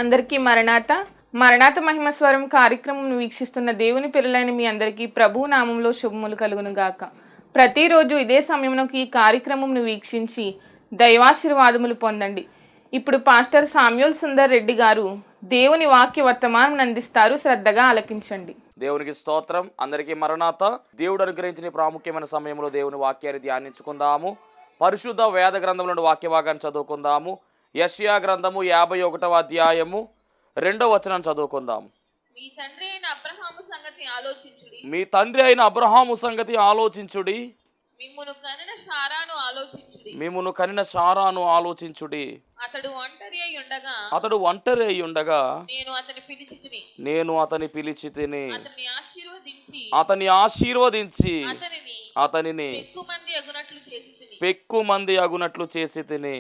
అందరికీ మరణాత మరణాత మహిమ స్వరం కార్యక్రమం వీక్షిస్తున్న దేవుని పిల్లలైన మీ అందరికీ ప్రభు నామంలో శుభములు కలుగును గాక. ప్రతిరోజు ఇదే సమయంలోకి ఈ కార్యక్రమంను వీక్షించి దైవాశీర్వాదములు పొందండి. ఇప్పుడు పాస్టర్ సామ్యూల్ సుందర్ రెడ్డి గారు దేవుని వాక్య వర్తమానం అందిస్తారు. శ్రద్ధగా ఆలకించండి. దేవునికి స్తోత్రం. అందరికీ మరణాత. దేవుడు అనుగ్రహించిన ప్రాముఖ్యమైన సమయంలో దేవుని వాక్యాన్ని ధ్యానించుకుందాము. పరిశుద్ధ వేద గ్రంథంలోని వాక్య భాగాన్ని చదువుకుందాము. యెషయా గ్రంథము 51వ అధ్యాయము 2వ వచనం చదువుకుందాం. మీ తండ్రి అయిన అబ్రహాము సంగతి ఆలోచించుడి. మిమ్మును కనిన శారాను ఆలోచించుడి. అతడు ఒంటరి అయి ఉండగా నేను అతని పిలిచితిని. అతని ఆశీర్వదించి అతనిని పెక్కుమంది అగునట్లు చేసి తిని.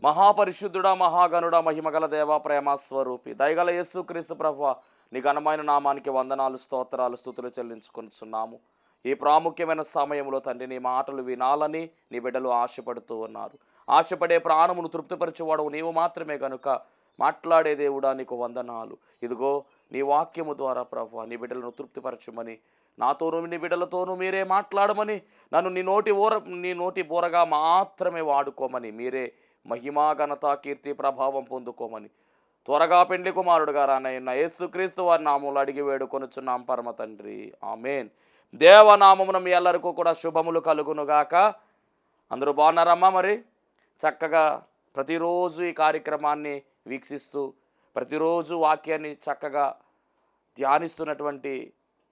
మహాపరిశుద్ధుడా, మహాగణుడా, మహిమగల దేవ, ప్రేమస్వరూపి, దయగల యేసుక్రీస్తు ప్రభువా, నీ ఘనమైన నామానికి వందనాలు, స్తోత్రాలు, స్తుతులు చెల్లించుకొనిచున్నాము. ఈ ప్రాముఖ్యమైన సమయంలో తండ్రి నీ మాటలు వినాలని నీ బిడ్డలు ఆశపడుతూ ఉన్నారు. ఆశపడే ప్రాణమును తృప్తిపరచువాడవు నీవు మాత్రమే కనుక మాట్లాడే దేవుడా నీకు వందనాలు. ఇదిగో నీ వాక్యము ద్వారా ప్రభువా నీ బిడ్డలను తృప్తిపరచుమని, నాతోనూ నీ బిడ్డలతోనూ మీరే మాట్లాడమని, నన్ను నీ నోటి బోరగా మాత్రమే వాడుకోమని, మీరే మహిమా ఘనత కీర్తి ప్రభావం పొందుకోమని త్వరగా పెండ్లి కుమారుడుగా రానయ్యన్న యేసుక్రీస్తు వారి నామములు అడిగి వేడుకొనుచున్నాం పరమ తండ్రి, ఆమేన్. దేవనామమున మీ ಎಲ್ಲರಿಗೂ కూడా శుభములు కలుగునుగాక. అందరూ బాగున్నారమ్మా? మరి చక్కగా ప్రతిరోజు ఈ కార్యక్రమాన్ని వీక్షిస్తూ ప్రతిరోజు వాక్యాన్ని చక్కగా ధ్యానిస్తున్నటువంటి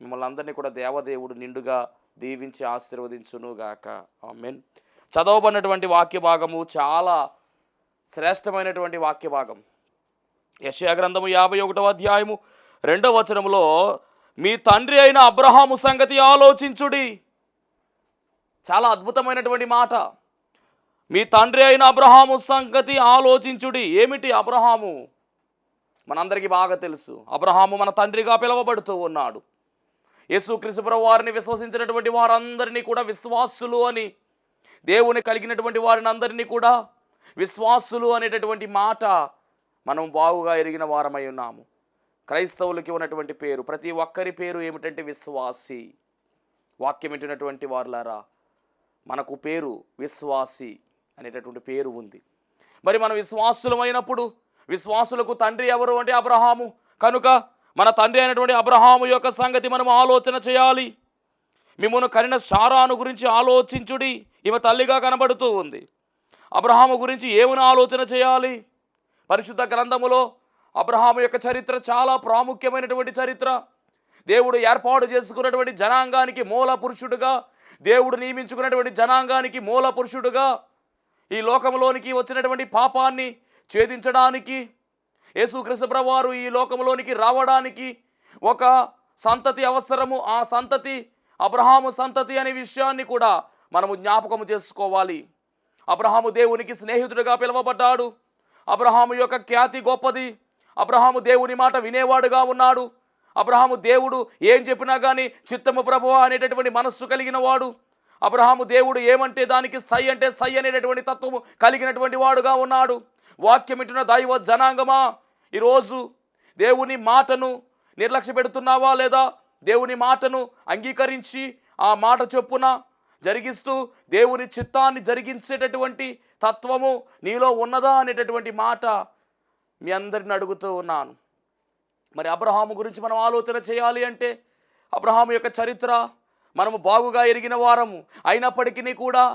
మిమ్మల్ని అందరినీ కూడా దేవదేవుడు నిండుగా దీవించి ఆశీర్వదించునుగాక, ఆమేన్. చదవబడినటువంటి వాక్య భాగము చాలా శ్రేష్టమైనటువంటి వాక్య భాగం. యెషయా గ్రంథము 51వ అధ్యాయము 2వ వచనములో మీ తండ్రి అయిన అబ్రహాము సంగతి ఆలోచించుడి. చాలా అద్భుతమైనటువంటి మాట. మీ తండ్రి అయిన అబ్రహాము సంగతి ఆలోచించుడి. ఏమిటి అబ్రహాము? మనందరికీ బాగా తెలుసు. అబ్రహాము మన తండ్రిగా పిలువబడుతూ ఉన్నాడు. యేసుక్రీస్తు ప్రభువు వారిని విశ్వసించినటువంటి వారందరినీ కూడా విశ్వాసులు అని, దేవుని కలిగినటువంటి వారిని అందరినీ కూడా విశ్వాసులు అనేటటువంటి మాట మనం బాగుగా ఎరిగిన వారమై ఉన్నాము. క్రైస్తవులకి ఉన్నటువంటి పేరు, ప్రతి ఒక్కరి పేరు ఏమిటంటే విశ్వాసి. వాక్యం వింటున్నటువంటి వారులారా, మనకు పేరు విశ్వాసి అనేటటువంటి పేరు ఉంది. మరి మనం విశ్వాసులమైనప్పుడు విశ్వాసులకు తండ్రి ఎవరు అంటే అబ్రహాము. కనుక మన తండ్రి అయినటువంటి అబ్రహాము యొక్క సంగతి మనం ఆలోచన చేయాలి. మిమ్మును కనిన శారాను గురించి ఆలోచించుడి. ఈమె తల్లిగా కనబడుతూ ఉంది. అబ్రహాము గురించి ఏమని ఆలోచన చేయాలి? పరిశుద్ధ గ్రంథములో అబ్రహాము యొక్క చరిత్ర చాలా ప్రాముఖ్యమైనటువంటి చరిత్ర. దేవుడు ఏర్పాటు చేసుకున్నటువంటి జనాంగానికి మూల పురుషుడుగా, దేవుడు నియమించుకున్నటువంటి జనాంగానికి మూల పురుషుడుగా, ఈ లోకంలోనికి వచ్చినటువంటి పాపాన్ని ఛేదించడానికి, యేసుక్రీస్తు ప్రభువారు ఈ లోకంలోనికి రావడానికి ఒక సంతతి అవసరము. ఆ సంతతి అబ్రహాము సంతతి అనే విషయాన్ని కూడా మనము జ్ఞాపకము చేసుకోవాలి. అబ్రహాము దేవునికి స్నేహితుడిగా పిలువబడ్డాడు. అబ్రహాము యొక్క ఖ్యాతి గొప్పది. అబ్రహాము దేవుని మాట వినేవాడుగా ఉన్నాడు. అబ్రహాము దేవుడు ఏం చెప్పినా కానీ చిత్తము ప్రభువా అనేటటువంటి మనస్సు కలిగిన వాడు. అబ్రహాము దేవుడు ఏమంటే దానికి సై అంటే సై అనేటటువంటి తత్వము కలిగినటువంటి వాడుగా ఉన్నాడు. వాక్యం వింటున్న దైవ జనాంగమా, ఈరోజు దేవుని మాటను నిర్లక్ష్య పెడుతున్నావా? లేదా దేవుని మాటను అంగీకరించి ఆ మాట చొప్పున జరిగిస్తూ దేవుని చిత్తాన్ని జరిగించేటటువంటి తత్వము నీలో ఉన్నదా అనేటటువంటి మాట మీ అందరిని అడుగుతూ ఉన్నాను. మరి అబ్రహాము గురించి మనం ఆలోచన చేయాలి అంటే అబ్రహాము యొక్క చరిత్ర మనము బాగుగా ఎరిగిన వారము అయినప్పటికీ కూడా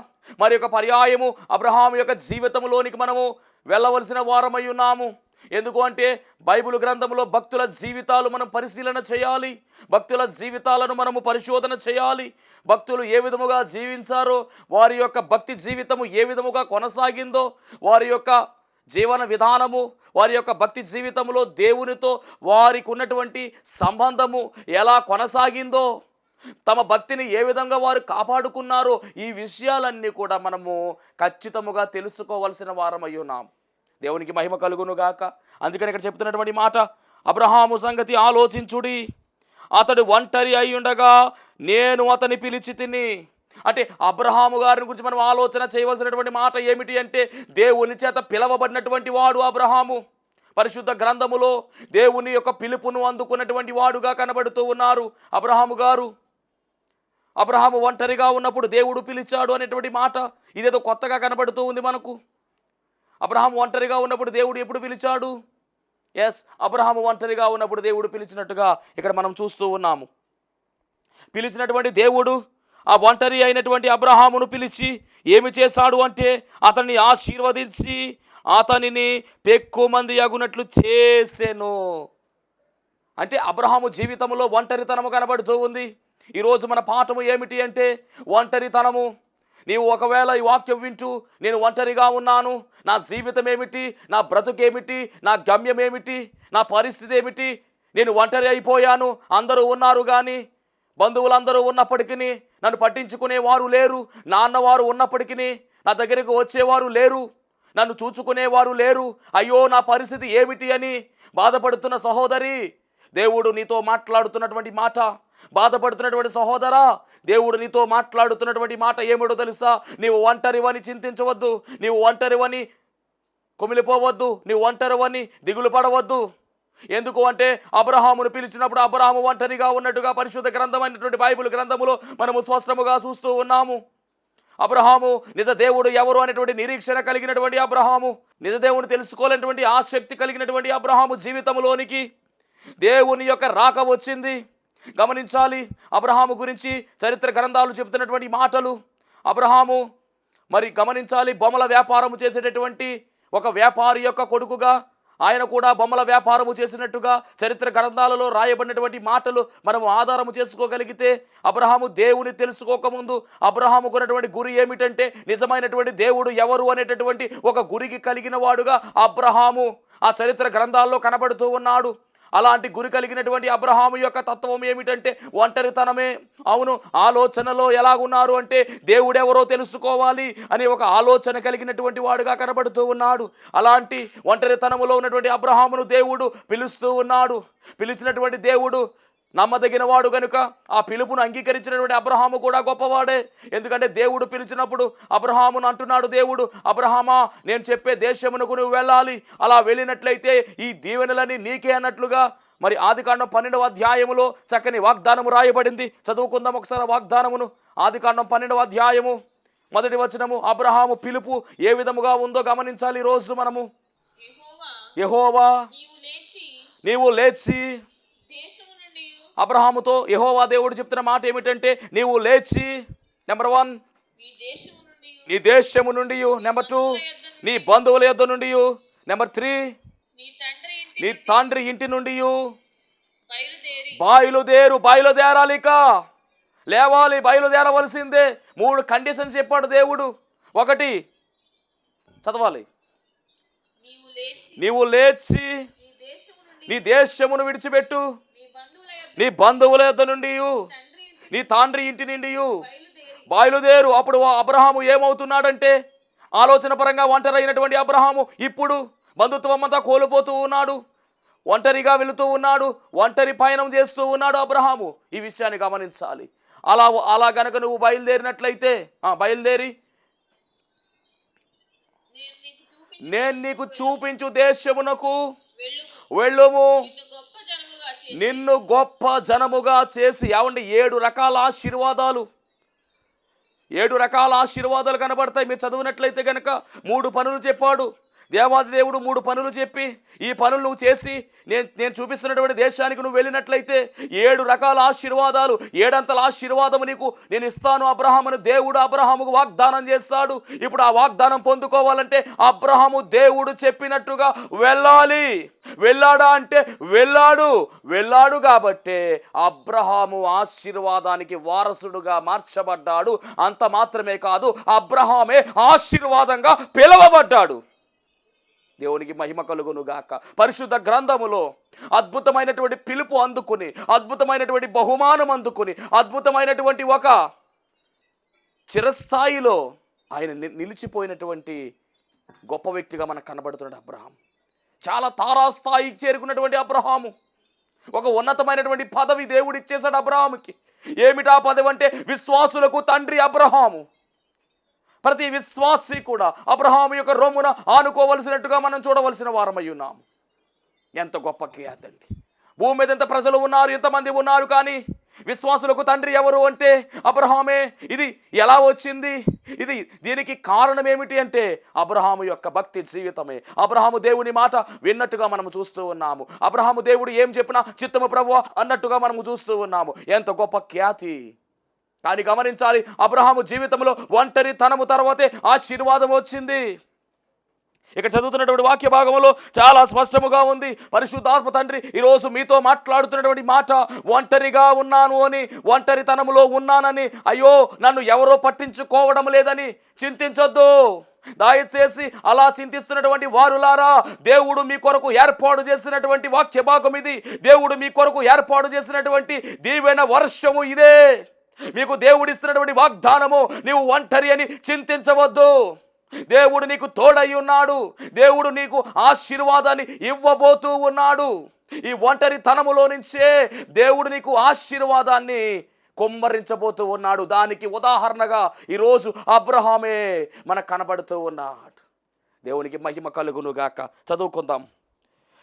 మరి యొక్క పర్యాయము అబ్రహాము యొక్క జీవితంలోనికి మనము వెళ్ళవలసిన వారమై ఉన్నాము. ఎందుకు అంటే బైబిల్ గ్రంథంలో భక్తుల జీవితాలు మనం పరిశీలన చేయాలి. భక్తుల జీవితాలను మనము పరిశోధన చేయాలి. భక్తులు ఏ విధముగా జీవించారో, వారి యొక్క భక్తి జీవితము ఏ విధముగా కొనసాగిందో, వారి యొక్క జీవన విధానము, వారి యొక్క భక్తి జీవితంలో దేవునితో వారికి ఉన్నటువంటి సంబంధము ఎలా కొనసాగిందో, తమ భక్తిని ఏ విధంగా వారు కాపాడుకున్నారో, ఈ విషయాలన్నీ కూడా మనము ఖచ్చితముగా తెలుసుకోవలసిన వారమై ఉన్నాం. దేవునికి మహిమ కలుగునుగాక. అందుకని ఇక్కడ చెప్తున్నటువంటి మాట, అబ్రహాము సంగతి ఆలోచించుడి. అతడు ఒంటరి అయి ఉండగా నేను అతని పిలిచి తిని. అంటే అబ్రహాము గారిని గురించి మనం ఆలోచన చేయవలసినటువంటి మాట ఏమిటి అంటే, దేవుని చేత పిలవబడినటువంటి వాడు అబ్రహాము. పరిశుద్ధ గ్రంథములో దేవుని యొక్క పిలుపును అందుకున్నటువంటి వాడుగా కనబడుతూ ఉన్నారు అబ్రహాము గారు. అబ్రహాము ఒంటరిగా ఉన్నప్పుడు దేవుడు పిలిచాడు అనేటువంటి మాట ఇదేదో కొత్తగా కనబడుతూ ఉంది మనకు. అబ్రహాము ఒంటరిగా ఉన్నప్పుడు దేవుడు ఎప్పుడు పిలిచాడు? ఎస్, అబ్రహాము ఒంటరిగా ఉన్నప్పుడు దేవుడు పిలిచినట్టుగా ఇక్కడ మనం చూస్తూ ఉన్నాము. పిలిచినటువంటి దేవుడు ఆ ఒంటరి అయినటువంటి అబ్రహామును పిలిచి ఏమి చేశాడు అంటే అతన్ని ఆశీర్వదించి అతనిని పెక్కుమంది అగునట్లు చేసెను. అంటే అబ్రహాము జీవితంలో ఒంటరితనము కనబడుతూ ఉంది. ఈరోజు మన పాఠము ఏమిటి అంటే ఒంటరితనము. నీవు ఒకవేళ ఈ వాక్యం వింటూ నేను ఒంటరిగా ఉన్నాను, నా జీవితం ఏమిటి, నా బ్రతుకేమిటి, నా గమ్యం ఏమిటి, నా పరిస్థితి ఏమిటి, నేను ఒంటరి అయిపోయాను, అందరూ ఉన్నారు కానీ బంధువులందరూ ఉన్నప్పటికీ నన్ను పట్టించుకునేవారు లేరు, నాన్నవారు ఉన్నప్పటికీ నా దగ్గరికి వచ్చేవారు లేరు, నన్ను చూచుకునేవారు లేరు, అయ్యో నా పరిస్థితి ఏమిటి అని బాధపడుతున్న సహోదరి, దేవుడు నీతో మాట్లాడుతున్నటువంటి మాట, బాధపడుతున్నటువంటి సహోదరా, దేవుడు నీతో మాట్లాడుతున్నటువంటి మాట ఏమిటో తెలుసా? నీవు ఒంటరివని చింతించవద్దు, నీవు ఒంటరివని కుమిలిపోవద్దు, నీవు ఒంటరివని దిగులు పడవద్దు. ఎందుకు అంటే అబ్రహామును పిలిచినప్పుడు అబ్రహాము ఒంటరిగా ఉన్నట్టుగా పరిశుద్ధ గ్రంథమైనటువంటి బైబిల్ గ్రంథములో మనము స్పష్టముగా చూస్తూ ఉన్నాము. అబ్రహాము నిజ దేవుడు ఎవరు అనేటువంటి నిరీక్షణ కలిగినటువంటి అబ్రహాము, నిజ దేవుని తెలుసుకోలేనటువంటి ఆసక్తి కలిగినటువంటి అబ్రహాము జీవితంలోనికి దేవుని యొక్క రాక వచ్చింది. గమనించాలి, అబ్రహాము గురించి చరిత్ర గ్రంథాలు చెబుతున్నటువంటి మాటలు. అబ్రహాము మరి గమనించాలి, బొమ్మల వ్యాపారము చేసేటటువంటి ఒక వ్యాపారి యొక్క కొడుకుగా ఆయన కూడా బొమ్మల వ్యాపారము చేసినట్టుగా చరిత్ర గ్రంథాలలో రాయబడినటువంటి మాటలు మనము ఆధారము చేసుకోగలిగితే, అబ్రహాము దేవుని తెలుసుకోకముందు అబ్రహాముకున్నటువంటి గురి ఏమిటంటే నిజమైనటువంటి దేవుడు ఎవరు అనేటటువంటి ఒక గురికి కలిగిన వాడుగా అబ్రహాము ఆ చరిత్ర గ్రంథాల్లో కనబడుతూ ఉన్నాడు. అలాంటి గురి కలిగినటువంటి అబ్రహాము యొక్క తత్వం ఏమిటంటే ఒంటరితనమే. అవును, ఆలోచనలో ఎలాగున్నారు అంటే దేవుడెవరో తెలుసుకోవాలి అనే ఒక ఆలోచన కలిగినటువంటి వాడుగా కనబడుతూ ఉన్నాడు. అలాంటి ఒంటరితనములో ఉన్నటువంటి అబ్రహామును దేవుడు పిలుస్తూ ఉన్నాడు. పిలిచినటువంటి దేవుడు నమ్మదగిన వాడు కనుక ఆ పిలుపును అంగీకరించినటువంటి అబ్రహాము కూడా గొప్పవాడే. ఎందుకంటే దేవుడు పిలిచినప్పుడు అబ్రహామును అంటున్నాడు దేవుడు, అబ్రహామా నేను చెప్పే దేశమునకు నువ్వు వెళ్ళాలి, అలా వెళ్ళినట్లయితే ఈ దీవెనలని నీకే అన్నట్లుగా మరి ఆదికాండం 12వ అధ్యాయములో చక్కని వాగ్దానము రాయబడింది. చదువుకుందాం ఒకసారి వాగ్దానమును. ఆదికాండం 12వ అధ్యాయము 1వ వచనము. అబ్రహాము పిలుపు ఏ విధముగా ఉందో గమనించాలి. ఈరోజు మనము యెహోవా నీవు లేచి, అబ్రహాముతో యెహోవా దేవుడు చెప్తున్న మాట ఏమిటంటే నీవు లేచి, నెంబర్ 1 నీ దేశము నుండి, నెంబర్ 2 నీ బంధువుల యొద్ద నుండి, నెంబర్ 3 నీ తండ్రి ఇంటి నుండి బయలుదేరాలి. ఇక లేవాలి, బయలుదేరవలసిందే. 3 కండిషన్స్ చెప్పాడు దేవుడు. 1 చదవాలి, నీవు లేచి నీ దేశమును విడిచిపెట్టు, నీ బంధువుల యొద్ద నుండి, నీ తండ్రి ఇంటి నుండి బయలుదేరు. అప్పుడు అబ్రహాము ఏమవుతున్నాడంటే ఆలోచన పరంగా ఒంటరి అయినటువంటి అబ్రహాము ఇప్పుడు బంధుత్వం అంతా కోల్పోతూ ఉన్నాడు, ఒంటరిగా వెళుతూ ఉన్నాడు, ఒంటరి పయనం చేస్తూ ఉన్నాడు అబ్రహాము. ఈ విషయాన్ని గమనించాలి. అలా గనక నువ్వు బయలుదేరినట్లయితే బయలుదేరి నేను నీకు చూపించు దేశమునకు వెళ్ళుము, నిన్ను గొప్ప జనముగా చేసి. ఏమండి 7 రకాల ఆశీర్వాదాలు, 7 రకాల ఆశీర్వాదాలు కనబడతాయి. మీరు చదివినట్లయితే కనుక 3 పనులు చెప్పాడు దేవాది దేవుడు. 3 పనులు చెప్పి ఈ పనులు నువ్వు చేసి నేను చూపిస్తున్నటువంటి దేశానికి నువ్వు వెళ్ళినట్లయితే 7 రకాల ఆశీర్వాదాలు, 7 అంతల ఆశీర్వాదము నీకు నేను ఇస్తాను అబ్రహామును దేవుడు అబ్రహాముకు వాగ్దానం చేస్తాడు. ఇప్పుడు ఆ వాగ్దానం పొందుకోవాలంటే అబ్రహాము దేవుడు చెప్పినట్టుగా వెళ్ళాలి. వెళ్ళాడా అంటే వెళ్ళాడు కాబట్టే అబ్రహాము ఆశీర్వాదానికి వారసుడుగా మార్చబడ్డాడు. అంత మాత్రమే కాదు, అబ్రహామే ఆశీర్వాదంగా పిలవబడ్డాడు. దేవునికి మహిమ కలుగును గాక. పరిశుద్ధ గ్రంథములో అద్భుతమైనటువంటి పిలుపు అందుకుని, అద్భుతమైనటువంటి బహుమానం అందుకుని, అద్భుతమైనటువంటి ఒక చిరస్థాయిలో ఆయన నిలిచిపోయినటువంటి గొప్ప వ్యక్తిగా మనకు కనబడుతున్నాడు అబ్రహాం. చాలా తారాస్థాయికి చేరుకున్నటువంటి అబ్రహాము. ఒక ఉన్నతమైనటువంటి పదవి దేవుడు ఇచ్చేశాడు అబ్రహాముకి. ఏమిటా పదవి అంటే విశ్వాసులకు తండ్రి అబ్రహాము. ప్రతి విశ్వాసి కూడా అబ్రహాము యొక్క రొమ్మున ఆనుకోవలసినట్టుగా మనం చూడవలసిన వారమై ఉన్నాము. ఎంత గొప్ప ఖ్యాతి అండి. భూమి మీద ఎంత ప్రజలు ఉన్నారు, ఎంతమంది ఉన్నారు, కానీ విశ్వాసులకు తండ్రి ఎవరు అంటే అబ్రహామే. ఇది ఎలా వచ్చింది? దీనికి కారణం ఏమిటి అంటే అబ్రహాము యొక్క భక్తి జీవితమే. అబ్రహాము దేవుని మాట విన్నట్టుగా మనము చూస్తూ ఉన్నాము. అబ్రహాము దేవుడు ఏం చెప్పినా చిత్తము ప్రభువా అన్నట్టుగా మనము చూస్తూ ఉన్నాము. ఎంత గొప్ప ఖ్యాతి! కానీ గమనించాలి, అబ్రహాము జీవితంలో ఒంటరితనము తర్వాతే ఆశీర్వాదం వచ్చింది. ఇక్కడ చదువుతున్నటువంటి వాక్య భాగంలో చాలా స్పష్టముగా ఉంది. పరిశుద్ధాత్మ తండ్రి ఈరోజు మీతో మాట్లాడుతున్నటువంటి మాట, ఒంటరిగా ఉన్నాను అని, ఒంటరితనములో ఉన్నానని, అయ్యో నన్ను ఎవరో పట్టించుకోవడం లేదని చింతించొద్దు. దయచేసి అలా చింతిస్తున్నటువంటి వారులారా, దేవుడు మీ కొరకు ఏర్పాటు చేసినటువంటి వాక్య భాగం ఇది. దేవుడు మీ కొరకు ఏర్పాటు చేసినటువంటి దీవెన వర్షము ఇదే. మీకు దేవుడిస్తున్నటువంటి వాగ్దానము, నీవు ఒంటరి అని చింతించవద్దు. దేవుడు నీకు తోడై ఉన్నాడు. దేవుడు నీకు ఆశీర్వాదాన్ని ఇవ్వబోతూ ఉన్నాడు. ఈ ఒంటరితనములో నుంచే దేవుడు నీకు ఆశీర్వాదాన్ని కుమ్మరించబోతూ ఉన్నాడు. దానికి ఉదాహరణగా ఈరోజు అబ్రహామే మనకు కనబడుతూ ఉన్నాడు. దేవునికి మహిమ కలుగును గాక. చదువుకుందాం.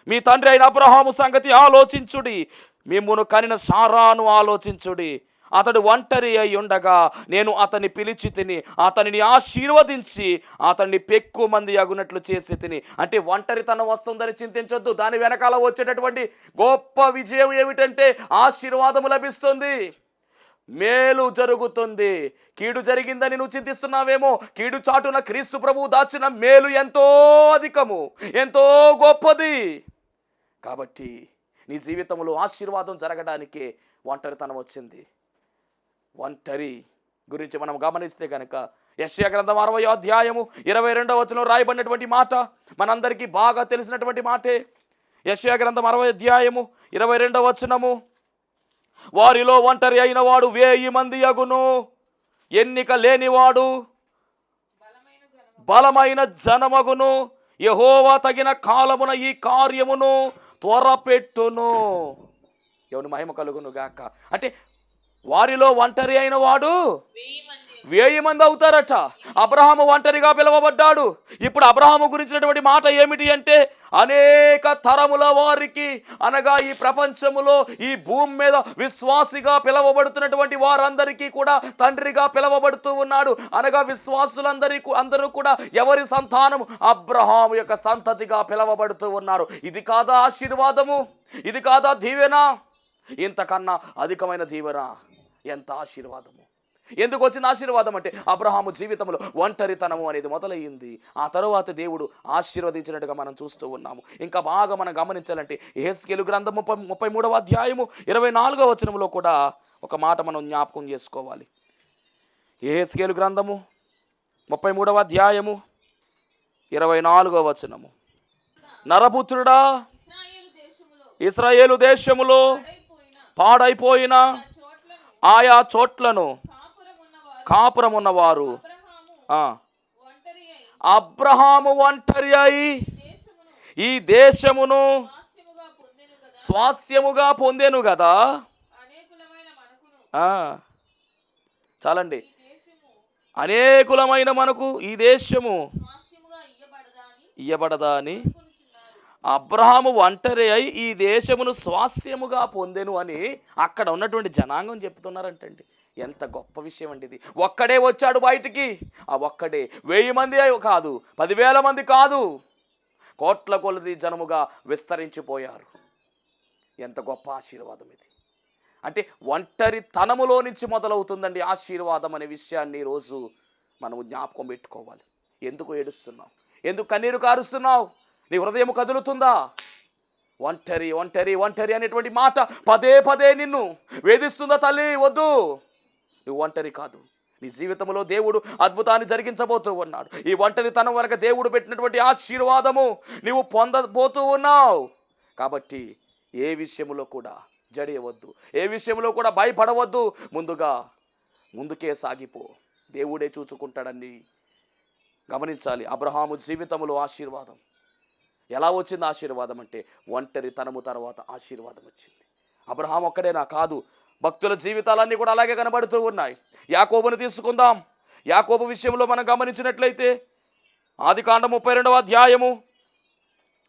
మీ తండ్రి అయిన అబ్రహాము సంగతి ఆలోచించుడి, మిమ్మును కనిన సారాను ఆలోచించుడి. అతడు ఒంటరి అయి ఉండగా నేను అతన్ని పిలిచి తిని అతనిని ఆశీర్వదించి అతన్ని పెక్కు మంది అగునట్లు చేసి తిని. అంటే ఒంటరితనం వస్తుందని చింతించొద్దు. దాని వెనకాల వచ్చేటటువంటి గొప్ప విజయం ఏమిటంటే ఆశీర్వాదము లభిస్తుంది, మేలు జరుగుతుంది. కీడు జరిగిందని నువ్వు చింతిస్తున్నావేమో, కీడు చాటున క్రీస్తు ప్రభువు దాచిన మేలు ఎంతో అధికము, ఎంతో గొప్పది. కాబట్టి నీ జీవితంలో ఆశీర్వాదం జరగడానికే ఒంటరితనం వచ్చింది. ఒంటరి గురించి మనం గమనిస్తే కనుక యెషయా గ్రంథం 60వ అధ్యాయము 22వ వచనంలో రాయబడినటువంటి మాట మనందరికీ బాగా తెలిసినటువంటి మాటే. యెషయా గ్రంథం 60వ అధ్యాయము 22వ వచనము, వారిలో ఒంటరి అయిన వాడు 1000 మంది అగును, ఎన్నిక లేనివాడు బలమైన జనమగును. యెహోవా తగిన కాలమున ఈ కార్యమును త్వరపెట్టును. దేవుని మహిమ కలుగును గాక. అంటే వారిలో ఒంటరి అయిన వాడు 1000 మంది అవుతారట. అబ్రహాము ఒంటరిగా పిలువబడ్డాడు. ఇప్పుడు అబ్రహాము గురించినటువంటి మాట ఏమిటి అంటే అనేక తరముల వారికి, అనగా ఈ ప్రపంచములో ఈ భూమి మీద విశ్వాసిగా పిలువబడుతున్నటువంటి వారందరికీ కూడా తండ్రిగా పిలువబడుతూ ఉన్నాడు. అనగా అందరూ కూడా ఎవరి సంతానము? అబ్రహాము యొక్క సంతతిగా పిలువబడుతూ ఉన్నారు. ఇది కాదా ఆశీర్వాదము? ఇది కాదా దీవెన? ఇంతకన్నా అధికమైన దీవెన, ఎంత ఆశీర్వాదము! ఎందుకు వచ్చింది ఆశీర్వాదం అంటే అబ్రహాము జీవితంలో ఒంటరితనము అనేది మొదలయ్యింది. ఆ తరువాత దేవుడు ఆశీర్వదించినట్టుగా మనం చూస్తూ ఉన్నాము. ఇంకా బాగా మనం గమనించాలంటే యెహెజ్కేలు గ్రంథం 33వ అధ్యాయము 24వ వచనంలో కూడా ఒక మాట మనం జ్ఞాపకం చేసుకోవాలి. యెహెజ్కేలు గ్రంథము 33వ అధ్యాయము 24వ వచనము, నరపుత్రుడా, ఇశ్రాయేలు దేశములో పాడైపోయిన ఆయా చోట్లను కాపురమున్నవారు, అబ్రహాము ఒంటరి అయి ఈ దేశమును స్వాస్యముగా పొందెను కదా. చాలండి. అనేకులమైన మనకు ఈ దేశము ఇయ్యబడదా అని అబ్రహాము ఒంటరి అయి ఈ దేశమును స్వాస్యముగా పొందెను అని అక్కడ ఉన్నటువంటి జనాంగం చెప్తున్నారంటండి. ఎంత గొప్ప విషయం అండి ఇది. ఒక్కడే వచ్చాడు బయటికి. ఆ ఒక్కడే 1000 మంది కాదు, 10,000 మంది కాదు, కోట్ల కొలది జనముగా విస్తరించిపోయారు. ఎంత గొప్ప ఆశీర్వాదం ఇది. అంటే ఒంటరితనములో నుంచి మొదలవుతుందండి ఆశీర్వాదం అనే విషయాన్ని ఈరోజు మనము జ్ఞాపకం పెట్టుకోవాలి. ఎందుకు ఏడుస్తున్నావు? ఎందుకు కన్నీరు కారుస్తున్నావు? నీ హృదయం కదులుతుందా? ఒంటరి ఒంటరి ఒంటరి అనేటువంటి మాట పదే పదే నిన్ను వేధిస్తుందా? తల్లి, వద్దు, నువ్వు ఒంటరి కాదు. నీ జీవితంలో దేవుడు అద్భుతాన్ని జరిగించబోతూ ఉన్నాడు. ఈ ఒంటరితనం వరకు దేవుడు పెట్టినటువంటి ఆశీర్వాదము నీవు పొందబోతూ ఉన్నావు. కాబట్టి ఏ విషయంలో కూడా జడియవద్దు, ఏ విషయంలో కూడా భయపడవద్దు. ముందుకే సాగిపో, దేవుడే చూచుకుంటాడని గమనించాలి. అబ్రహాము జీవితంలో ఆశీర్వాదం ఎలా వచ్చింది? ఆశీర్వాదం అంటే ఒంటరితనము తర్వాత ఆశీర్వాదం వచ్చింది. అబ్రహాం ఒక్కడేనా? కాదు, భక్తుల జీవితాలన్నీ కూడా అలాగే కనబడుతూ ఉన్నాయి. యాకోబును తీసుకుందాం. యాకోబు విషయంలో మనం గమనించినట్లయితే ఆదికాండం 32వ అధ్యాయము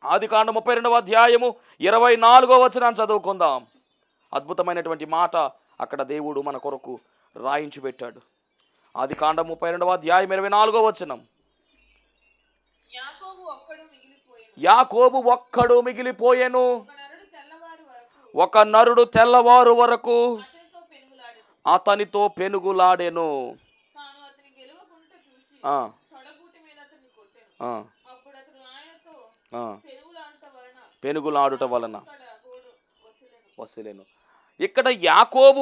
ఆదికాండం 32వ అధ్యాయము 24వ వచనాన్ని చదువుకుందాం. అద్భుతమైనటువంటి మాట అక్కడ దేవుడు మన కొరకు రాయించి పెట్టాడు. ఆదికాండం 32వ అధ్యాయం 24వ వచనం. యాకోబు ఒక్కడు మిగిలిపోయెను, ఒక నరుడు తెల్లవారు వరకు అతనితో పెనుగులాడెను. పెనుగులాడుట వలన వసలేను. ఇక్కడ యాకోబు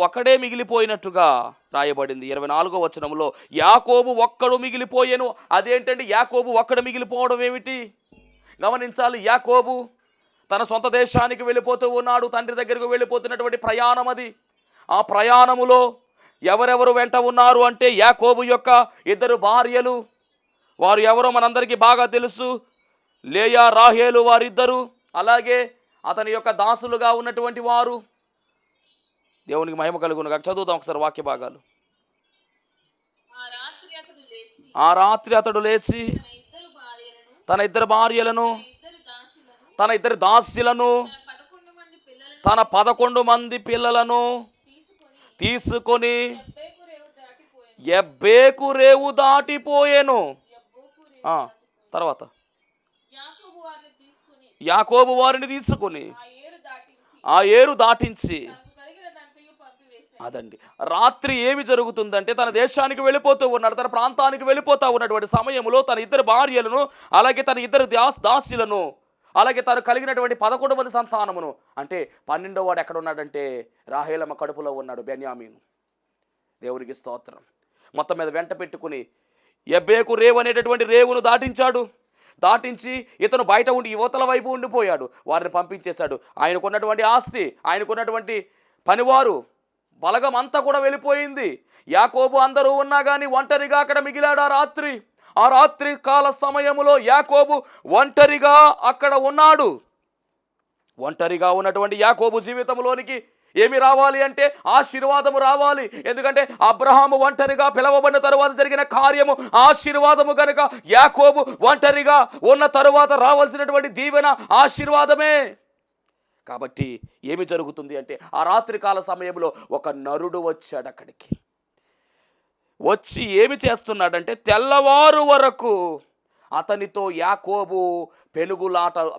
ఒకడే మిగిలిపోయినట్టుగా రాయబడింది. 24వ వచనంలో యాకోబు ఒక్కడు మిగిలిపోయెను. అదేంటండి యాకోబు ఒక్కడు మిగిలిపోవడం ఏమిటి? గమనించాలి. యాకోబు తన సొంత దేశానికి వెళ్ళిపోతూ ఉన్నాడు. తండ్రి దగ్గరకు వెళ్ళిపోతున్నటువంటి ప్రయాణం అది. ఆ ప్రయాణములో ఎవరెవరు వెంట ఉన్నారు అంటే యాకోబు యొక్క 2 భార్యలు. వారు ఎవరో మనందరికీ బాగా తెలుసు. లేయా, రాహేలు వారిద్దరు. అలాగే అతని యొక్క దాసులుగా ఉన్నటువంటి వారు. దేవునికి మహిమ కలుగును గాక. చదువుదాం ఒకసారి వాక్య భాగాలు. ఆ రాత్రి అతడు లేచి తన 2 భార్యలను, తన 2 దాస్యులను, తన 11 మంది పిల్లలను తీసుకొని యబ్బేకు రేవు దాటిపోయేను. తర్వాత యాకోబు వారిని తీసుకుని ఆ ఏరు దాటించి, అదండి రాత్రి ఏమి జరుగుతుందంటే తన దేశానికి వెళ్ళిపోతూ ఉన్నాడు. తన ప్రాంతానికి వెళ్ళిపోతూ ఉన్నటువంటి సమయంలో తన 2 భార్యలను, అలాగే తన 2 దాస్యులను, అలాగే తను కలిగినటువంటి 11 మంది సంతానమును, అంటే 12వ వాడు ఎక్కడ ఉన్నాడంటే రాహేలమ్మ కడుపులో ఉన్నాడు, బెన్యామీను. దేవునికి స్తోత్రం. మొత్తం మీద వెంట పెట్టుకుని యబ్బేకు రేవు అనేటటువంటి రేవును దాటించాడు. దాటించి ఇతను బయట ఉండి యువతల వైపు ఉండిపోయాడు. వారిని పంపించేశాడు. ఆయనకున్నటువంటి ఆస్తి, ఆయనకున్నటువంటి పనివారు, బలగం అంతా కూడా వెళ్ళిపోయింది. యాకోబు అందరూ ఉన్నా కానీ ఒంటరిగా అక్కడ మిగిలాడు. ఆ రాత్రి కాల సమయములో యాకోబు ఒంటరిగా అక్కడ ఉన్నాడు. ఒంటరిగా ఉన్నటువంటి యాకోబు జీవితంలోనికి ఏమి రావాలి అంటే ఆశీర్వాదము రావాలి. ఎందుకంటే అబ్రహాము ఒంటరిగా పిలవబడిన తరువాత జరిగిన కార్యము ఆశీర్వాదము కనుక యాకోబు ఒంటరిగా ఉన్న తరువాత రావాల్సినటువంటి దీవెన ఆశీర్వాదమే. కాబట్టి ఏమి జరుగుతుంది అంటే ఆ రాత్రికాల సమయంలో ఒక నరుడు వచ్చాడు అక్కడికి. వచ్చి ఏమి చేస్తున్నాడంటే తెల్లవారు వరకు అతనితో యాకోబు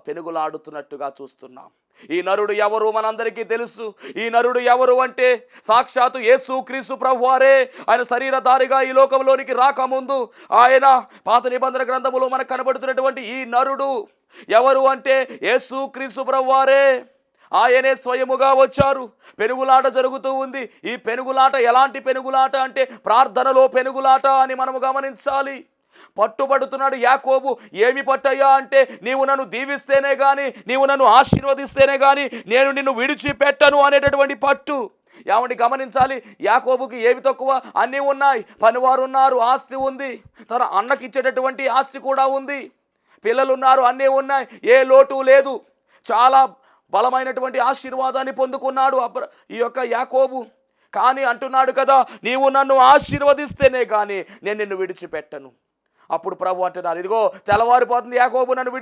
పెనుగులాడుతున్నట్టుగా చూస్తున్నాం. ఈ నరుడు ఎవరు మనందరికీ తెలుసు. ఈ నరుడు ఎవరు అంటే సాక్షాత్తు యేసుక్రీస్తు ప్రభువారే. ఆయన శరీరధారిగా ఈ లోకంలోనికి రాకముందు ఆయన పాత నిబంధన గ్రంథములో మనకు కనబడుతున్నటువంటి ఈ నరుడు ఎవరు అంటే యేసుక్రీస్తు ప్రభువారే. ఆయనే స్వయముగా వచ్చారు. పెనుగులాట జరుగుతూ ఉంది. ఈ పెనుగులాట ఎలాంటి పెనుగులాట అంటే ప్రార్థనలో పెనుగులాట అని మనము గమనించాలి. పట్టుబడుతున్నాడు యాకోబు. ఏమి పట్టయ్యా అంటే నీవు నన్ను దీవిస్తేనే కానీ, నీవు నన్ను ఆశీర్వదిస్తేనే కానీ నేను నిన్ను విడిచిపెట్టను అనేటటువంటి పట్టు. ఏమండి గమనించాలి. యాకోబుకి ఏమి తక్కువ? అన్నీ ఉన్నాయి. పనివారు ఉన్నారు, ఆస్తి ఉంది, తన అన్నకి ఇచ్చేటటువంటి ఆస్తి కూడా ఉంది, పిల్లలు ఉన్నారు, అన్నీ ఉన్నాయి, ఏ లోటు లేదు. చాలా బలమైనటువంటి ఆశీర్వాదాన్ని పొందుకున్నాడు ఈ యొక్క యాకోబు. కానీ అంటున్నాడు కదా, నీవు నన్ను ఆశీర్వదిస్తేనే కానీ నేను నిన్ను విడిచిపెట్టను. అప్పుడు ప్రభు అంటున్నారు, ఇదిగో తెల్లవారిపోతుంది, యాకోబు నన్ను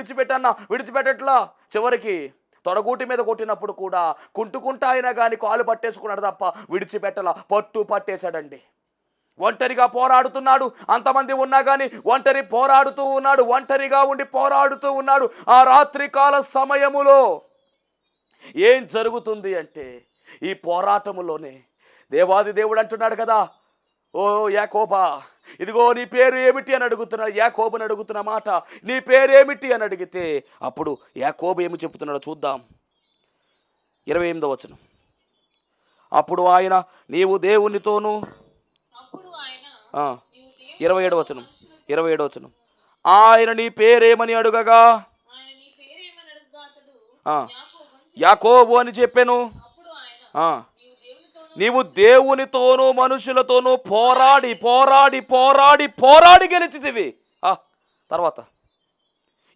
విడిచిపెట్టట్లా. చివరికి తొడగూటి మీద కొట్టినప్పుడు కూడా కుంటుకుంటా అయినా కానీ కాలు పట్టేసుకున్నాడు తప్ప విడిచిపెట్టలా. పట్టేశాడండి. ఒంటరిగా పోరాడుతున్నాడు. అంతమంది ఉన్నా కానీ పోరాడుతూ ఉన్నాడు. ఒంటరిగా ఉండి పోరాడుతూ ఉన్నాడు. ఆ రాత్రికాల సమయములో ఏం జరుగుతుంది అంటే ఈ పోరాటములోనే దేవాది దేవుడు అంటున్నాడు కదా, ఓ యాకోబా, ఇదిగో నీ పేరు ఏమిటి అని అడుగుతున్నాడు. యాకోబుని అడుగుతున్న మాట, నీ పేరేమిటి అని అడిగితే అప్పుడు యాకోబు ఏమి చెప్తున్నాడో చూద్దాం. 28వ వచనం. అప్పుడు ఆయన నీవు దేవునితోనూ, 27వ వచనం, 27వ వచనం, ఆయన నీ పేరేమని అడుగగా యాకోబు అని చెప్పాను. నీవు దేవునితోనూ మనుషులతోనూ పోరాడి గెలిచితివి. తర్వాత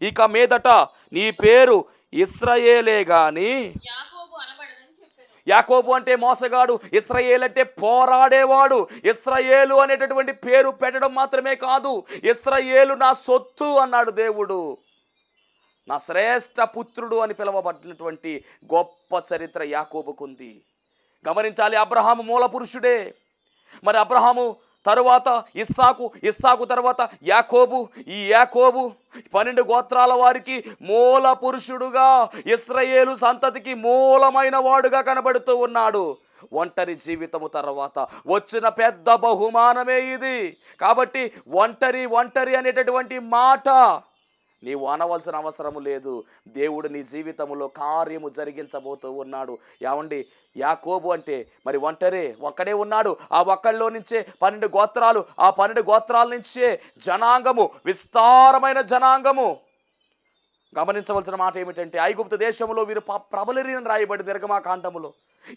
ఇక మీదట నీ పేరు ఇశ్రాయేలే గాని, యాకోబు అంటే మోసగాడు, ఇశ్రాయేల్ అంటే పోరాడేవాడు. ఇశ్రాయేలు అనేటటువంటి పేరు పెట్టడం మాత్రమే కాదు, ఇశ్రాయేలు నా సొత్తు అన్నాడు దేవుడు. నా శ్రేష్ఠ పుత్రుడు అని పిలువబడినటువంటి గొప్ప చరిత్ర యాకోబుకుంది. గమనించాలి, అబ్రహాము మూల పురుషుడే. మరి అబ్రహాము తరువాత ఇస్సాకు తర్వాత యాకోబు. ఈ యాకోబు 12 గోత్రాల వారికి మూల పురుషుడుగా, ఇశ్రాయేలు సంతతికి మూలమైన వాడుగా కనబడుతూ ఉన్నాడు. ఒంటరి జీవితము తర్వాత వచ్చిన పెద్ద బహుమానమే ఇది. కాబట్టి ఒంటరి అనేటటువంటి మాట నీవు అనవలసిన అవసరము లేదు. దేవుడు నీ జీవితంలో కార్యము జరిగించబోతూ ఉన్నాడు. ఏమండి, యాకోబు అంటే మరి ఒక్కడే ఉన్నాడు. ఆ ఒక్కడిలో నుంచే 12 గోత్రాలు, ఆ 12 గోత్రాల నుంచే జనాంగము, విస్తారమైన జనాంగము. గమనించవలసిన మాట ఏమిటంటే, ఐగుప్తు దేశంలో వీరు ప్రబలిరి అని రాయబడి నిర్గమాకాండములో.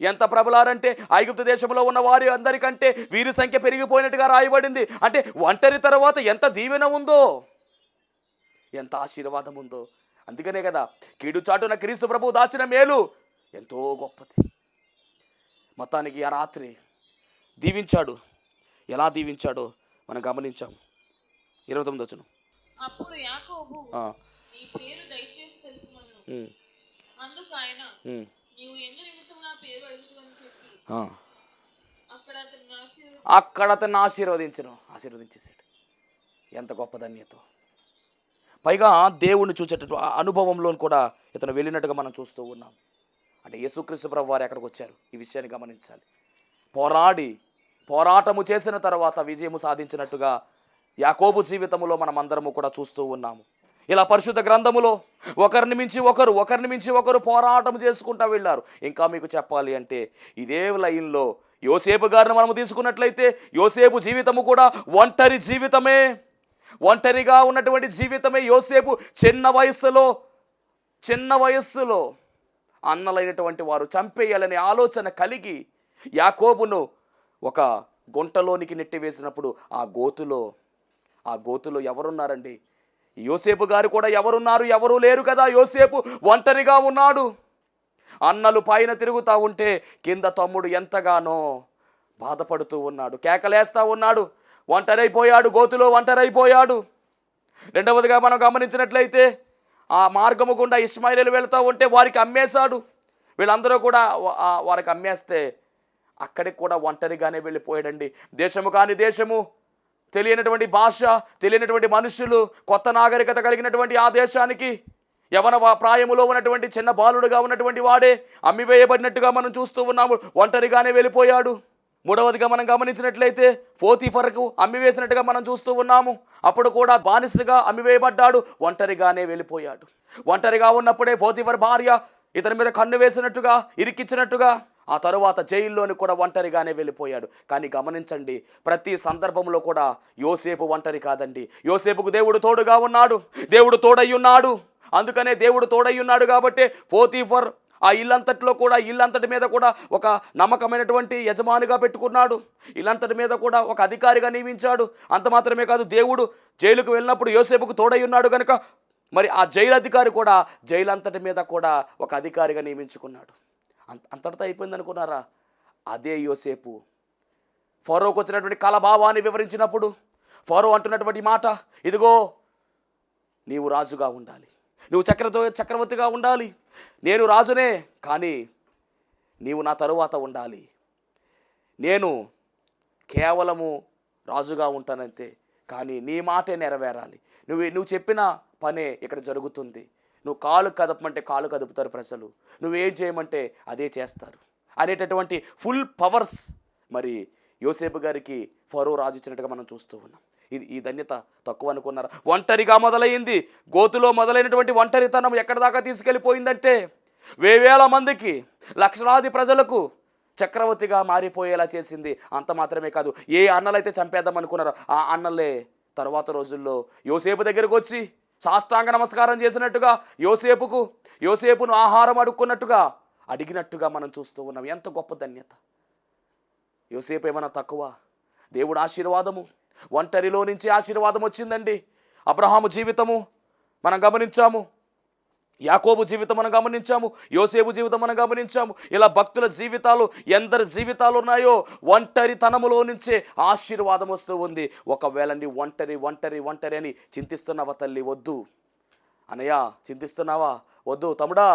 ఎంత ప్రబలారంటే ఐగుప్తు దేశంలో ఉన్న వారి అందరికంటే వీరి సంఖ్య పెరిగిపోయినట్టుగా రాయబడింది. అంటే ఒంటరి తర్వాత ఎంత దీవెన ఉందో, ఎంత ఆశీర్వాదం ఉందో. అందుకనే కదా కీడు చాటున క్రీస్తు ప్రభువు దాచిన మేలు ఎంతో గొప్పది. మొత్తానికి ఆ రాత్రి దీవించాడు. ఎలా దీవించాడో మనం గమనించాము. 29 వచనం. అప్పుడు యాకోబు నీ పేరు దయచేసి తెలుసుమను. అందుకు ఆయన నీవు ఎందు నిమిత్తం నా పేరు అడుగుతువని చెప్పి అక్కడ అతన్ని ఆశీర్వదించేసాడు. ఎంత గొప్ప ధన్యత. పైగా దేవుణ్ణి చూసేటట్టు అనుభవంలో కూడా ఇతను వెళ్ళినట్టుగా మనం చూస్తూ ఉన్నాం. అంటే యేసుక్రీస్తు ప్రభువు వారు ఎక్కడికి వచ్చారు, ఈ విషయాన్ని గమనించాలి. పోరాటము చేసిన తర్వాత విజయము సాధించినట్టుగా యాకోబు జీవితంలో మనం అందరము కూడా చూస్తూ ఉన్నాము. ఇలా పరిశుద్ధ గ్రంథములో ఒకరిని మించి ఒకరు పోరాటం చేసుకుంటూ వెళ్ళారు. ఇంకా మీకు చెప్పాలి అంటే ఇదే లైన్లో యోసేపు గారిని మనము తీసుకున్నట్లయితే యోసేపు జీవితము కూడా ఒంటరిగా ఉన్నటువంటి జీవితమే. యోసేపు చిన్న వయస్సులో అన్నలైనటువంటి వారు చంపేయాలనే ఆలోచన కలిగి యాకోబును ఒక గుంటలోనికి నెట్టివేసినప్పుడు ఆ గోతులో ఎవరున్నారండి? యోసేపు గారు కూడా ఎవరూ లేరు కదా. యోసేపు ఒంటరిగా ఉన్నాడు. అన్నలు పైన తిరుగుతూ ఉంటే కింద తమ్ముడు ఎంతగానో బాధపడుతూ ఉన్నాడు, కేకలేస్తూ ఉన్నాడు. గోతులో ఒంటరైపోయాడు. రెండవదిగా మనం గమనించినట్లయితే ఆ మార్గము గుండా ఇష్మాయేలు వెళ్తూ ఉంటే వారికి అమ్మేశాడు. వీళ్ళందరూ కూడా వారికి అమ్మేస్తే అక్కడికి కూడా ఒంటరిగానే వెళ్ళిపోయాడండి. దేశము కాని దేశము, తెలియనటువంటి భాష, తెలియనటువంటి మనుషులు, కొత్త నాగరికత కలిగినటువంటి ఆ దేశానికి యవన ప్రాయములో ఉన్నటువంటి చిన్న బాలుడుగా ఉన్నటువంటి వాడే అమ్మివేయబడినట్టుగా మనం చూస్తూ ఉన్నాము. ఒంటరిగానే వెళ్ళిపోయాడు. మూడవదిగా మనం గమనించినట్లయితే పోతీఫరుకు అమ్మివేసినట్టుగా మనం చూస్తూ ఉన్నాము. అప్పుడు కూడా బానిసగా అమ్మివేయబడ్డాడు, ఒంటరిగానే వెళ్ళిపోయాడు. ఒంటరిగా ఉన్నప్పుడే పోతీఫర్ భార్య ఇతని మీద కన్ను వేసినట్టుగా, ఇరికిచ్చినట్టుగా ఆ తరువాత జైల్లోని కూడా ఒంటరిగానే వెళ్ళిపోయాడు. కానీ గమనించండి, ప్రతి సందర్భంలో కూడా యోసేపు ఒంటరి కాదండి. యోసేపుకు దేవుడు తోడుగా ఉన్నాడు, దేవుడు తోడయ్యున్నాడు. అందుకనే దేవుడు తోడయ్యున్నాడు కాబట్టి పోతీఫర్ ఆ ఇల్లంతటి మీద కూడా ఒక నమ్మకమైనటువంటి యజమానిగా పెట్టుకున్నాడు. ఇల్లంతటి మీద కూడా ఒక అధికారిగా నియమించాడు. అంత మాత్రమే కాదు, దేవుడు జైలుకు వెళ్ళినప్పుడు యోసేపుకు తోడయ్యున్నాడు కనుక మరి ఆ జైలు అధికారి కూడా జైలంతటి మీద కూడా ఒక అధికారిగా నియమించుకున్నాడు. అంతటితో అయిపోయింది అనుకున్నారా? అదే యోసేపు ఫరోకు వచ్చినటువంటి కలభావాన్ని వివరించినప్పుడు ఫరో అంటున్నటువంటి మాట, ఇదిగో నీవు రాజుగా ఉండాలి, నువ్వు చక్రవర్తిగా ఉండాలి, నేను రాజునే, కానీ నీవు నా తరువాత ఉండాలి, నేను కేవలము రాజుగా ఉంటానంతే, కానీ నీ మాటే నెరవేరాలి, నువ్వు చెప్పిన పనే ఇక్కడ జరుగుతుంది, నువ్వు కాలు కదపమంటే కాలు కదుపుతారు ప్రజలు, నువ్వేం చేయమంటే అదే చేస్తారు అనేటటువంటి ఫుల్ పవర్స్ మరి యోసేపు గారికి ఫరో రాజు ఇచ్చినట్టుగా మనం చూస్తూ ఉన్నాం. ఈ ధన్యత తక్కువ అనుకున్నారా? ఒంటరిగా మొదలైంది, గోతులో మొదలైనటువంటి ఒంటరితనం ఎక్కడి దాకా తీసుకెళ్ళిపోయిందంటే వేవేల మందికి, లక్షలాది ప్రజలకు చక్రవర్తిగా మారిపోయేలా చేసింది. అంత మాత్రమే కాదు, ఏ అన్నలైతే చంపేద్దాం అనుకున్నారో ఆ అన్నలే తర్వాత రోజుల్లో యోసేపు దగ్గరకు వచ్చి సాష్టాంగ నమస్కారం చేసినట్టుగా, యోసేపును ఆహారం అడిగినట్టుగా మనం చూస్తూ ఉన్నాం. ఎంత గొప్ప ధన్యత! యోసేపు ఏమన్నా తక్కువ? దేవుడు ఆశీర్వాదము, ఒంటరిలో నుంచి ఆశీర్వాదం వచ్చిందండి. అబ్రహాము జీవితము మనం గమనించాము, యాకోబు జీవితం మనం గమనించాము, యోసేపు జీవితం మనం గమనించాము. ఇలా భక్తుల జీవితాలు, ఎందరి జీవితాలు ఉన్నాయో ఒంటరితనములో నుంచే ఆశీర్వాదం వస్తూ ఉంది. ఒకవేళ నీ ఒంటరి అని చింతిస్తున్నావా తల్లి? వద్దు. అనయ్య చింతిస్తున్నావా? వద్దు తమ్ముడా,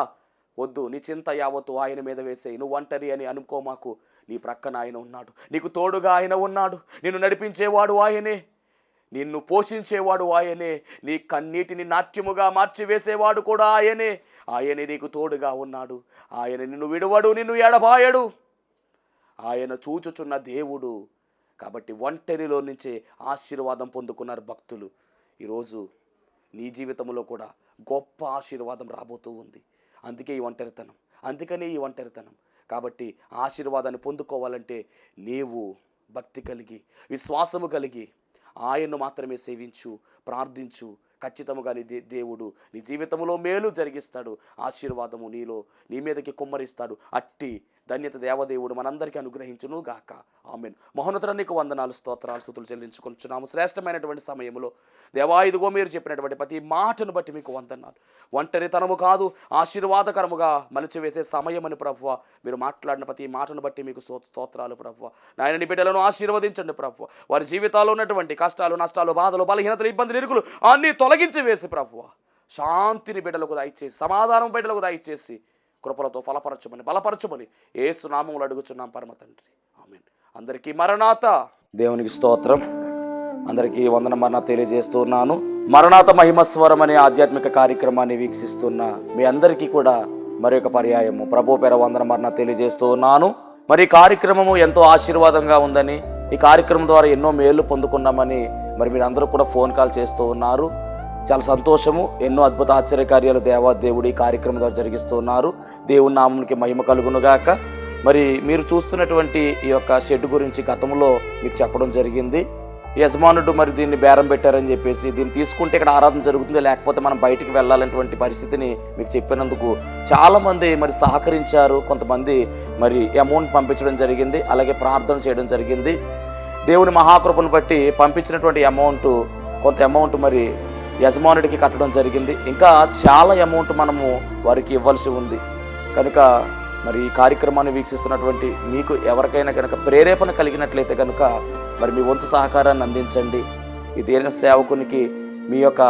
వద్దు. నీ చింత యావత్తు ఆయన మీద వేసేయి. నువ్వు ఒంటరి అని అనుకో మాకు. నీ ప్రక్కన ఆయన ఉన్నాడు, నీకు తోడుగా ఆయన ఉన్నాడు. నిన్ను నడిపించేవాడు ఆయనే, నిన్ను పోషించేవాడు ఆయనే, నీ కన్నీటిని నాట్యముగా మార్చివేసేవాడు కూడా ఆయనే. ఆయనే నీకు తోడుగా ఉన్నాడు. ఆయన నిన్ను విడువడు, నిన్ను ఎడబాయడు. ఆయన చూచుచున్న దేవుడు. కాబట్టి ఒంటరిలో నుంచే ఆశీర్వాదం పొందుకున్నారు భక్తులు. ఈరోజు నీ జీవితంలో కూడా గొప్ప ఆశీర్వాదం రాబోతూ ఉంది. అందుకే ఈ ఒంటరితనం, అందుకనే ఈ ఒంటరితనం. కాబట్టి ఆశీర్వాదాన్ని పొందుకోవాలంటే నీవు భక్తి కలిగి, విశ్వాసము కలిగి ఆయన్ను మాత్రమే సేవించు, ప్రార్థించు. ఖచ్చితముగా దేవుడు నీ జీవితంలో మేలు జరిగిస్తాడు. ఆశీర్వాదము నీ మీదకి కుమ్మరిస్తాడు. అట్టి ధన్యత దేవదేవుడు మనందరికీ అనుగ్రహించును గాక. ఆమేన్. మహోన్నతుడా నీకు వందనాలు, స్తోత్రాలు, స్తుతులు చెల్లించుకుంటున్నాము. శ్రేష్టమైనటువంటి సమయంలో దేవా, ఇదిగో మీరు చెప్పినటువంటి ప్రతి మాటను బట్టి మీకు వందనాలు. ఒంటరితనము కాదు, ఆశీర్వాదకరముగా మలిచివేసే సమయం అని ప్రభువా, మీరు మాట్లాడిన ప్రతి మాటను బట్టి మీకు స్తోత్రాలు ప్రభువా. నాయన నీ బిడ్డలను ఆశీర్వదించండి ప్రభువా. వారి జీవితాల్లో ఉన్నటువంటి కష్టాలు, నష్టాలు, బాధలు, బలహీనతలు, ఇబ్బందులు, ఇరుకులు అన్నీ తొలగించి వేసి ప్రభువా, శాంతిని బిడ్డలకు దయచేసి, సమాధానం బిడ్డలకు దయచేసి, కృపలతో ఫలపరచమని, బలపరచమని యేసు నామములో అడుగుచున్నాం పరమ తండ్రి. ఆమేన్. అందరికీ మరణాత. దేవునికి స్తోత్రం. అందరికీ వందన మరణాత తెలియజేస్తున్నాను. మరణాత మహిమస్వరం అనే ఆధ్యాత్మిక కార్యక్రమాన్ని వీక్షిస్తున్న మీ అందరికీ కూడా మరొక పర్యాయము ప్రభు పేర వందన మరణాత తెలియజేస్తూ ఉన్నాను. మరి ఈ కార్యక్రమము ఎంతో ఆశీర్వాదంగా ఉందని, ఈ కార్యక్రమం ద్వారా ఎన్నో మేలు పొందుకున్నామని మరి మీరందరూ కూడా ఫోన్ కాల్ చేస్తూ ఉన్నారు. చాలా సంతోషము. ఎన్నో అద్భుత ఆశ్చర్యకార్యాలు దేవాదేవుడు ఈ కార్యక్రమం ద్వారా జరిగిస్తూ ఉన్నారు. దేవుని నామమునికి మహిమ కలుగునుగాక. మరి మీరు చూస్తున్నటువంటి ఈ యొక్క షెడ్ గురించి గతంలో మీకు చెప్పడం జరిగింది. యజమానుడు మరి దీన్ని బేరం పెట్టారని చెప్పేసి, దీన్ని తీసుకుంటే ఇక్కడ ఆరాధన జరుగుతుంది, లేకపోతే మనం బయటికి వెళ్ళాలనేటువంటి పరిస్థితిని మీకు చెప్పినందుకు చాలామంది మరి సహకరించారు. కొంతమంది మరి అమౌంట్ పంపించడం జరిగింది, అలాగే ప్రార్థన చేయడం జరిగింది. దేవుని మహాకృపను బట్టి పంపించినటువంటి కొంత అమౌంట్ మరి యజమానుడికి కట్టడం జరిగింది. ఇంకా చాలా అమౌంట్ మనము వారికి ఇవ్వాల్సి ఉంది. కనుక మరి ఈ కార్యక్రమాన్ని వీక్షిస్తున్నటువంటి మీకు ఎవరికైనా కనుక ప్రేరేపణ కలిగినట్లయితే కనుక మరి మీ వంతు సహకారాన్ని అందించండి. ఈ దేని సేవకునికి మీ యొక్క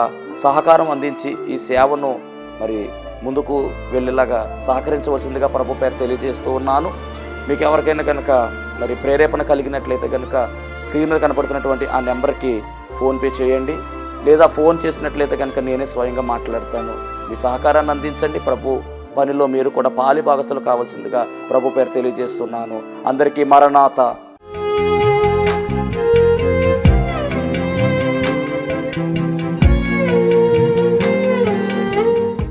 సహకారం అందించి ఈ సేవను మరి ముందుకు వెళ్ళేలాగా సహకరించవలసిందిగా ప్రభు పేరు తెలియజేస్తూ ఉన్నాను. మీకు ఎవరికైనా కనుక మరి ప్రేరేపణ కలిగినట్లయితే కనుక స్క్రీన్ మీద కనపడుతున్నటువంటి ఆ నెంబర్కి ఫోన్పే చేయండి, లేదా ఫోన్ చేసినట్లయితే కనుక నేనే స్వయంగా మాట్లాడతాను. మీ సహకారాన్ని అందించండి. ప్రభు పనిలో మీరు కూడా పాలి భాగస్తులు కావాల్సిందిగా ప్రభు పేరు తెలియజేస్తున్నాను. అందరికీ మరణాత.